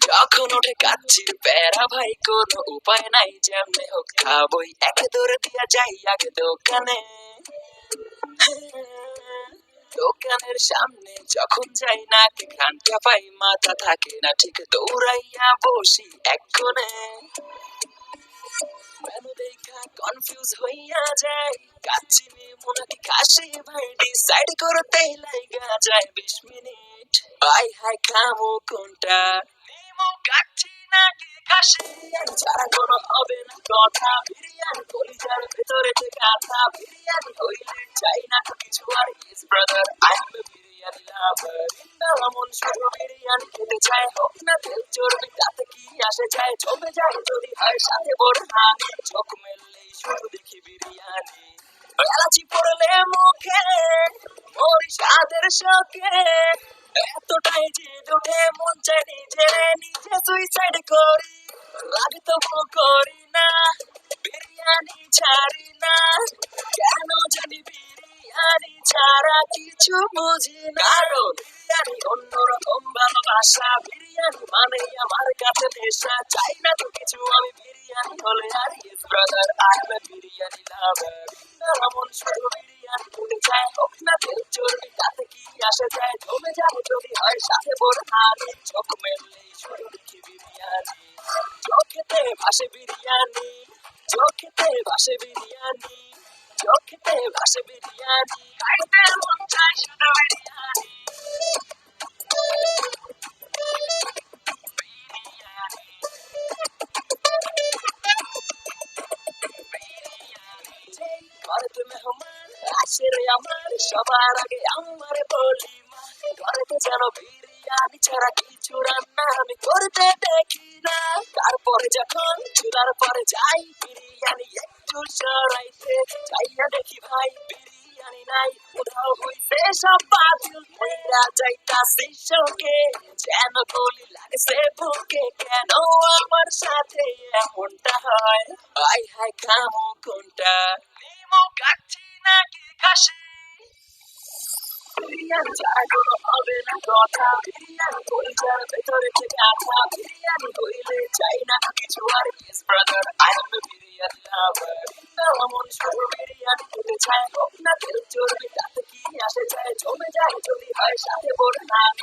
যখন ওঠে কাচ্চির প্যারা ভাই কোনো উপায় নাই, যেমনে হোক খাবই, একে দৌড়ে দিয়া যাই আগে দোকানে। দোকানের সামনে যখন যাই নাকে ঘ্রাণটা পাই, মাথা থাকে না ঠিক, দৌড়াইয়া বসি এক কোণে। মেনু দেখা কনফিউজ হইয়া যায়, কাচ্চি নিমু নাকি খাসি ভাই ডিসাইড করতেই লাইগা যায় 20 মিনিট। আই হাই খামু কোনটা, নিমু কাচ্চি নাকি খাসি? বিরিয়ানি ছাড়া কোনো হবে না কথা, বিরিয়ানি কলিজার ভেতরে যে গাথা, বিরিয়ানি হইলে চাই না তো কিছু আর। ইস brother I M A biryani লাভার, মন শুধু বিরিয়ানি খেতে চায়, হোক না তেল চর্বি তাতে কি আসে যায়, জমে যায় যদি হয় সাথে বড় হানি, চোখ মেললেই শুধু দেখি বিরিয়ানি। এলাচি পড়লে মুখে মরি স্বাদের শোকে, এতটাই যে উঠে মন চাই নিজে নিজে সুইসাইড করি, লাগে তবু করি না, বিরিয়ানি ছাড়ি না, কেন জানি বিরিয়ানি ছাড়া কিছু বুঝি না। বিরিয়ানি অন্যরকম ভালোবাসা, বিরিয়ানি মানে আমার কাছে নেশা, চাই না তো কিছু আমি বিরিয়ানি হলে আর। Yes brother I M A biryani লাভার, মন শুধু বিরিয়ানি খেতে চায়, হোক না তেল চর্বি তাতে কি আসে যায়, জমে যায় যদি হয় সাথে বড় হানি, চোখ মেললেই শুধু দেখি বিরিয়ানি। চোখেতে ভাসে বিরিয়ানি, চোখেতে ভাসে বিরিয়ানি, চোখেতে ভাসে বিরিয়ানি, খাইতে মন চায় শুধু বিরিয়ানি। ঘরেতে মেহমান আসে রে আমার, সবার আগে আমার বলি মা, ঘরেতে যেন বিরিয়ানি ছাড়া কিছু রান্না আমি করতে দেখি না। তারপরে যখন চুলার পরে যাই বিরিয়ানি একটু সরাইতে, যাইয়া দেখি ভাই বিরিয়ানি নাই, উধাও হইছে সব বাতিল, মেয়েরা যাইতাছি শোকে, যেন গুলি লাগছে বুকে, কেন আমার সাথে এমনটা হয়? আই হাই খামু কোনটা, নিমু কাচ্চি নাকি খাসি? বিরিয়ানি ছাড়া কোনো হবে না কথা, বিরিয়ানি কলিজার ভেতরে যে গাথা, বিরিয়ানি হইলে চাই না কিছু আর। Yes brother I M A biryani লাভার, মন শুধু বিরিয়ানি খেতে চায়, হোক না তেল চর্বি তাতে কি আসে যায়, জমে যায় যদি হয় সাথে বড় হানি,